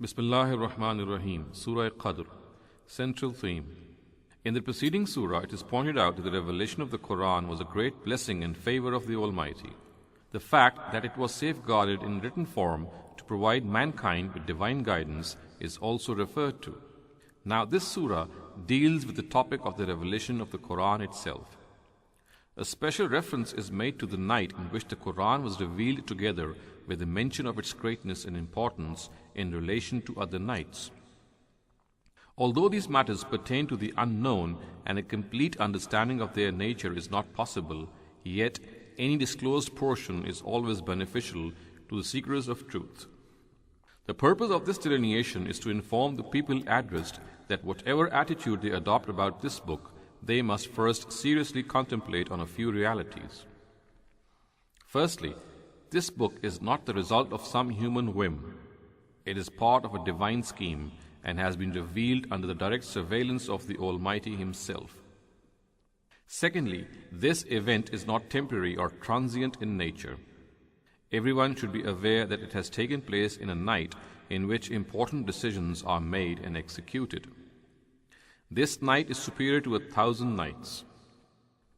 Bismillahir Rahmanir Rahim, Surah Qadr, Central Theme. In the preceding surah, it is pointed out that the revelation of the Qur'an was a great blessing in favor of the Almighty. The fact that it was safeguarded in written form to provide mankind with divine guidance is also referred to. Now this surah deals with the topic of the revelation of the Qur'an itself. A special reference is made to the night in which the Qur'an was revealed, together with the mention of its greatness and importance in relation to other nights. Although these matters pertain to the unknown and a complete understanding of their nature is not possible, yet any disclosed portion is always beneficial to the seekers of truth. The purpose of this delineation is to inform the people addressed that whatever attitude they adopt about this book, they must first seriously contemplate on a few realities. Firstly, this book is not the result of some human whim. It is part of a divine scheme and has been revealed under the direct surveillance of the Almighty Himself. Secondly, this event is not temporary or transient in nature. Everyone should be aware that it has taken place in a night in which important decisions are made and executed. This night is superior to 1,000 nights.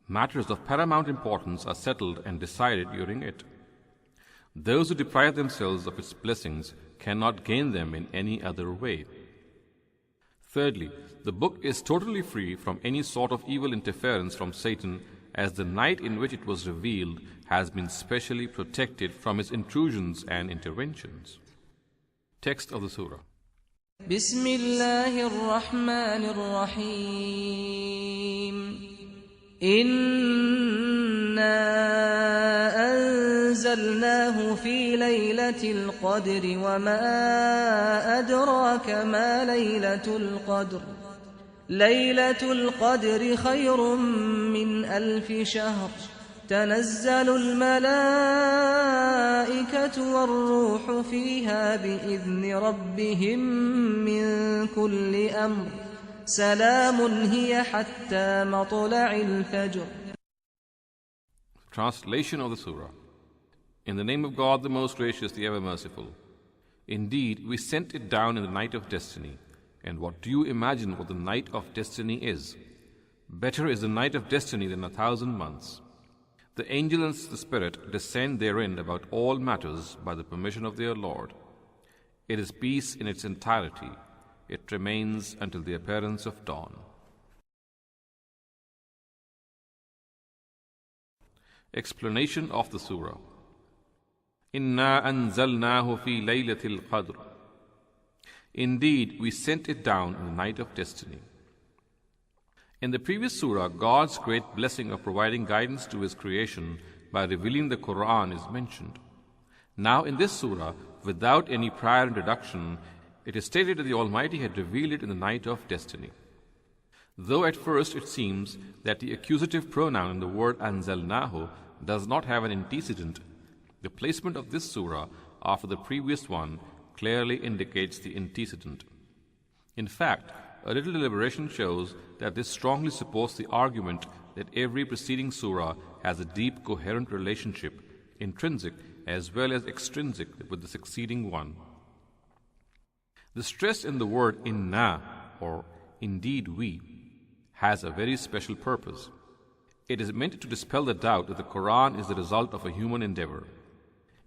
Matters of paramount importance are settled and decided during it. Those who deprive themselves of its blessings cannot gain them in any other way. Thirdly, the book is totally free from any sort of evil interference from Satan, as the night in which it was revealed has been specially protected from his intrusions and interventions. Text of the surah. بسم الله الرحمن الرحيم إنا أنزلناه في ليلة القدر وما أدراك ما ليلة القدر ليلة القدر خير من 1000 شهر تنزل الملائكة والروح فيها بإذن ربهم من كل أمر سلام هي حتى مطلع الفجر. Translation of the surah. In the name of God, the most gracious, the ever merciful. Indeed, we sent it down in the night of destiny. And what do you imagine what the night of destiny is? Better is the night of destiny than 1,000 months. The angel and the spirit descend therein about all matters by the permission of their Lord. It is peace in its entirety. It remains until the appearance of dawn. Explanation of the surah. Inna anzalnahu fi laylatil qadr. Indeed, we sent it down in the night of destiny. In the previous surah, God's great blessing of providing guidance to His creation by revealing the Qur'an is mentioned. Now in this surah, without any prior introduction, it is stated that the Almighty had revealed it in the night of destiny. Though at first it seems that the accusative pronoun in the word anzalnahu does not have an antecedent, the placement of this surah after the previous one clearly indicates the antecedent. In fact, a little deliberation shows that this strongly supports the argument that every preceding surah has a deep, coherent relationship, intrinsic as well as extrinsic, with the succeeding one. The stress in the word inna, or indeed we, has a very special purpose. It is meant to dispel the doubt that the Qur'an is the result of a human endeavor.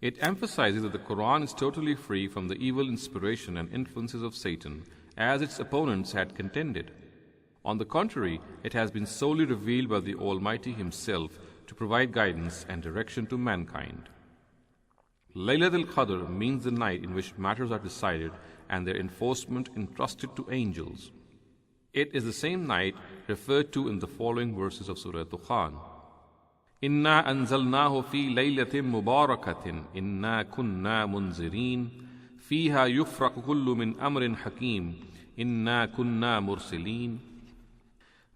It emphasizes that the Qur'an is totally free from the evil inspiration and influences of Satan, as its opponents had contended. On the contrary, it has been solely revealed by the Almighty Himself to provide guidance and direction to mankind. Laylatul Qadr means the night in which matters are decided and their enforcement entrusted to angels. It is the same night referred to in the following verses of Surah Dukhan. Inna anzalnahu fi laylatin mubarakatin inna kunna munzirin fiha yufraqu kullu min amrin hakim inna kunna mursilin.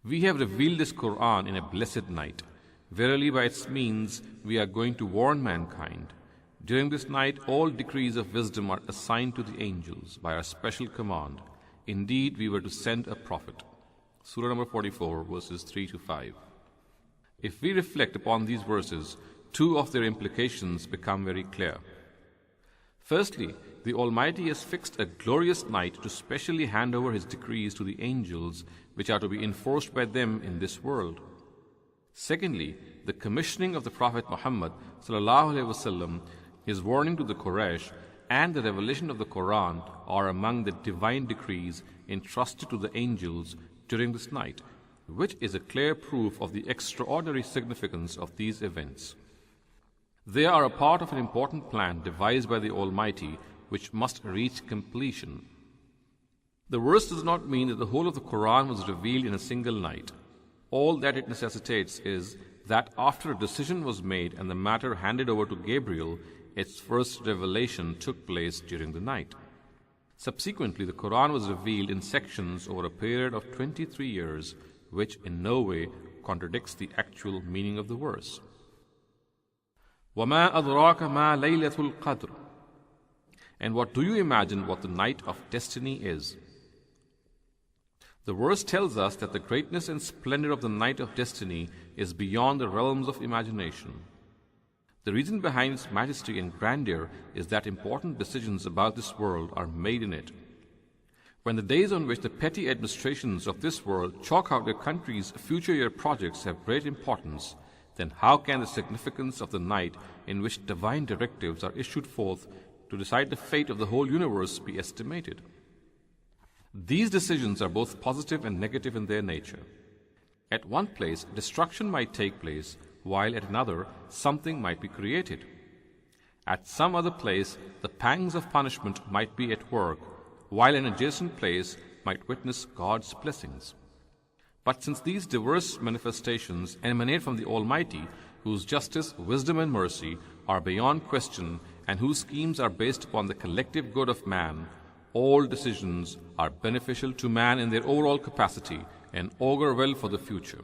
We have revealed this Qur'an in a blessed night. Verily, by its means we are going to warn mankind. During this night all decrees of wisdom are assigned to the angels by our special command. Indeed, we were to send a prophet. Surah number 44, verses 3 to 5. If we reflect upon these verses, two of their implications become very clear. Firstly, the Almighty has fixed a glorious night to specially hand over His decrees to the angels, which are to be enforced by them in this world. Secondly, the commissioning of the Prophet Muhammad ﷺ, his warning to the Quraysh, and the revelation of the Qur'an are among the divine decrees entrusted to the angels during this night, which is a clear proof of the extraordinary significance of these events. They are a part of an important plan devised by the Almighty, which must reach completion. The verse does not mean that the whole of the Qur'an was revealed in a single night. All that it necessitates is that after a decision was made and the matter handed over to Gabriel, its first revelation took place during the night. Subsequently, the Qur'an was revealed in sections over a period of 23 years, which in no way contradicts the actual meaning of the verse. وَمَا أَدْرَاكَ مَا لَيْلَةُ الْقَدْرِ. And what do you imagine what the night of destiny is? The verse tells us that the greatness and splendor of the night of destiny is beyond the realms of imagination. The reason behind its majesty and grandeur is that important decisions about this world are made in it. When the days on which the petty administrations of this world chalk out their country's future year projects have great importance, then how can the significance of the night in which divine directives are issued forth to decide the fate of the whole universe be estimated? These decisions are both positive and negative in their nature. At one place, destruction might take place, while at another, something might be created. At some other place, the pangs of punishment might be at work, while an adjacent place might witness God's blessings. But since these diverse manifestations emanate from the Almighty, whose justice, wisdom, and mercy are beyond question, and whose schemes are based upon the collective good of man, all decisions are beneficial to man in their overall capacity and augur well for the future.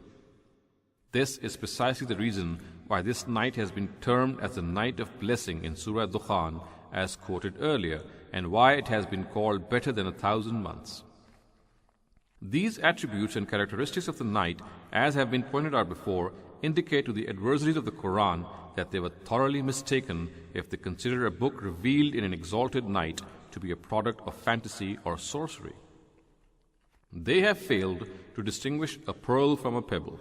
This is precisely the reason why this night has been termed as the night of blessing in Surah Dukhan, as quoted earlier, and why it has been called better than 1,000 months. These attributes and characteristics of the night, as have been pointed out before, indicate to the adversaries of the Qur'an that they were thoroughly mistaken if they consider a book revealed in an exalted night to be a product of fantasy or sorcery. They have failed to distinguish a pearl from a pebble.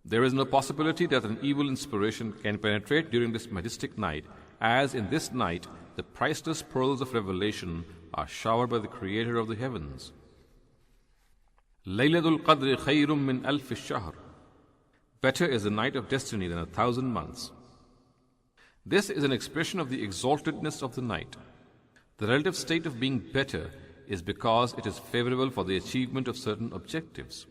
There is no possibility that an evil inspiration can penetrate during this majestic night, as in this night the priceless pearls of revelation are showered by the Creator of the heavens. Laylatul Qadr khayrun min alf ash-shahr. Better is the night of destiny than 1,000 months. This is an expression of the exaltedness of the night. The relative state of being better is because it is favorable for the achievement of certain objectives.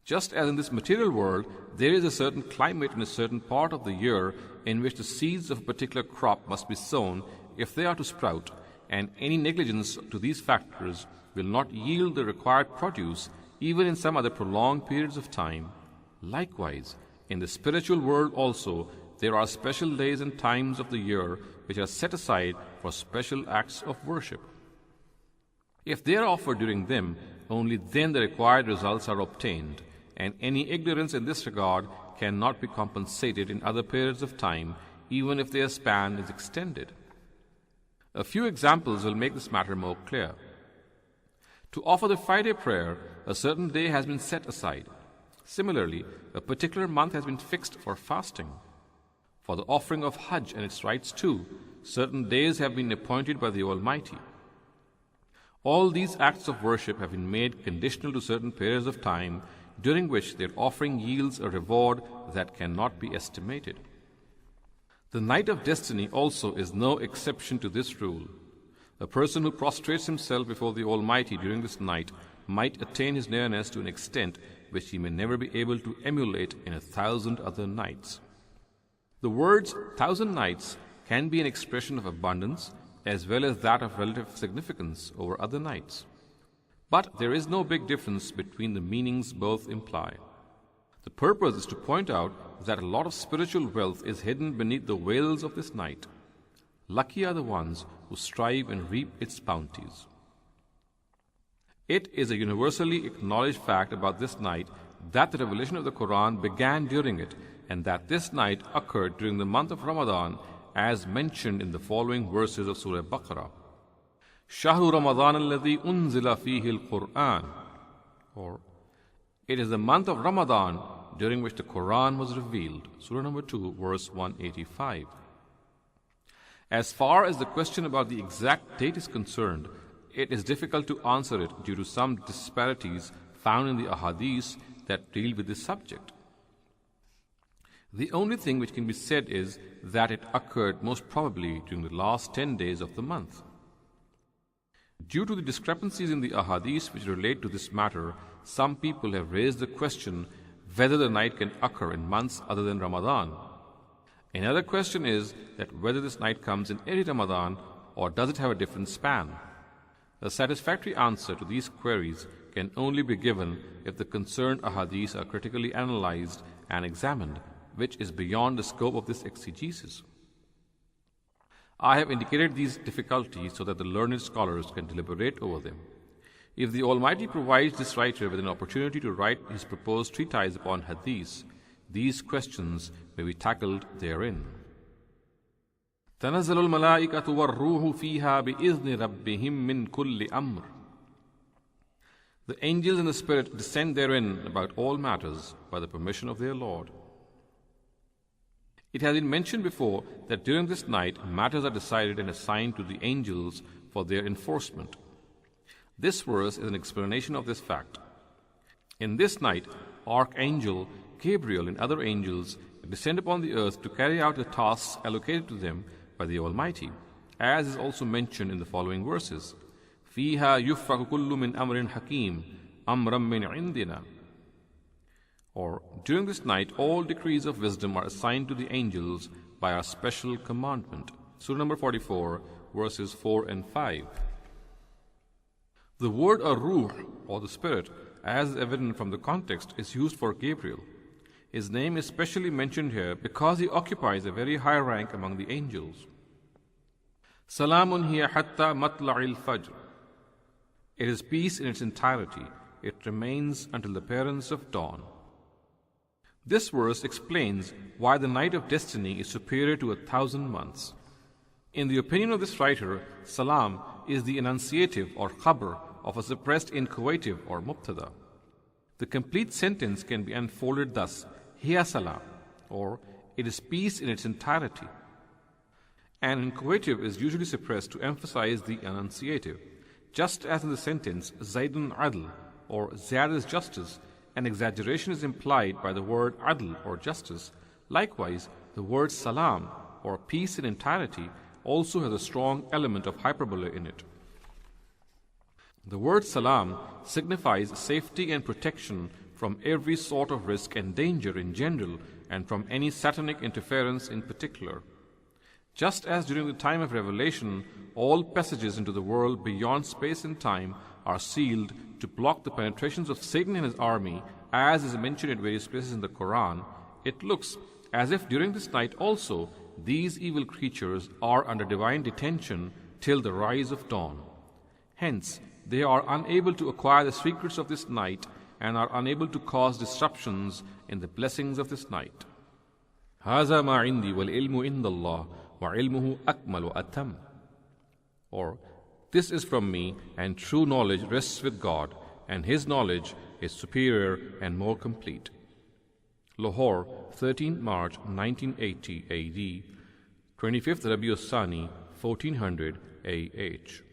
Just as in this material world, there is a certain climate in a certain part of the year in which the seeds of a particular crop must be sown if they are to sprout, and any negligence to these factors will not yield the required produce even in some other prolonged periods of time. Likewise, in the spiritual world also, there are special days and times of the year which are set aside for special acts of worship. If they are offered during them, only then the required results are obtained, and any ignorance in this regard cannot be compensated in other periods of time, even if their span is extended. A few examples will make this matter more clear. To offer the Friday prayer, a certain day has been set aside. Similarly, a particular month has been fixed for fasting. For the offering of Hajj and its rites too, certain days have been appointed by the Almighty. All these acts of worship have been made conditional to certain periods of time during which their offering yields a reward that cannot be estimated. The night of destiny also is no exception to this rule. A person who prostrates himself before the Almighty during this night might attain his nearness to an extent which he may never be able to emulate in 1,000 other nights. The words 1,000 nights can be an expression of abundance as well as that of relative significance over other nights. But there is no big difference between the meanings both imply. The purpose is to point out that a lot of spiritual wealth is hidden beneath the veils of this night. Lucky are the ones who strive and reap its bounties. It is a universally acknowledged fact about this night that the revelation of the Qur'an began during it, and that this night occurred during the month of Ramadan, as mentioned in the following verses of Surah Baqarah. Shahru Ramadan alladhi unzila fihi al-Qur'an, or it is the month of Ramadan during which the Qur'an was revealed. Surah number 2, verse 185. As far as the question about the exact date is concerned, it is difficult to answer it due to some disparities found in the ahadith that deal with this subject. The only thing which can be said is that it occurred most probably during the last 10 days of the month. Due to the discrepancies in the ahadith which relate to this matter, some people have raised the question whether the night can occur in months other than Ramadan. Another question is that whether this night comes in every Ramadan or does it have a different span. A satisfactory answer to these queries can only be given if the concerned ahadith are critically analyzed and examined, which is beyond the scope of this exegesis. I have indicated these difficulties so that the learned scholars can deliberate over them. If the Almighty provides this writer with an opportunity to write his proposed treatise upon hadith, these questions may be tackled therein. تنزل الملائكة والروح فيها بإذن ربهم من كل أمر. The angels and the Spirit descend therein about all matters by the permission of their Lord. It has been mentioned before that during this night matters are decided and assigned to the angels for their enforcement. This verse is an explanation of this fact. In this night, Archangel Gabriel and other angels descend upon the earth to carry out the tasks allocated to them by the Almighty, as is also mentioned in the following verses. فِيهَا يُفْرَقُ كُلُّ مِنْ أَمْرٍ حَكِيمٍ أَمْرًا مِنْ عِنْدِنَا. Or, during this night, all decrees of wisdom are assigned to the angels by our special commandment. Surah number 44, verses 4 and 5. The word ar-ruh, or the Spirit, as is evident from the context, is used for Gabriel. His name is specially mentioned here because he occupies a very high rank among the angels. Salamun hiya hatta matla'il fajr. It is peace in its entirety. It remains until the appearance of dawn. This verse explains why the night of destiny is superior to 1,000 months. In the opinion of this writer, salam is the enunciative or khabar of a suppressed inchoative or mubtada. The complete sentence can be unfolded thus: hiya salam, or it is peace in its entirety. An inchoative is usually suppressed to emphasize the enunciative. Just as in the sentence Zaydun adl, or Zayd is justice, an exaggeration is implied by the word adl, or justice. Likewise, the word salam, or peace in entirety, also has a strong element of hyperbole in it. The word salam signifies safety and protection from every sort of risk and danger in general, and from any satanic interference in particular. Just as during the time of revelation, all passages into the world beyond space and time are sealed to block the penetrations of Satan and his army, as is mentioned at various places in the Qur'an, it looks as if during this night also these evil creatures are under divine detention till the rise of dawn. Hence, they are unable to acquire the secrets of this night and are unable to cause disruptions in the blessings of this night. هَذَا مَا عِنْدِي وَالْعِلْمُ عِنْدَ اللَّهِ وَعِلْمُهُ أَكْمَلُ أَتَمُّ. Or, this is from me, and true knowledge rests with God, and His knowledge is superior and more complete. Lahore, 13 March 1980 AD, 25th Rabiul Thani, 1400 AH.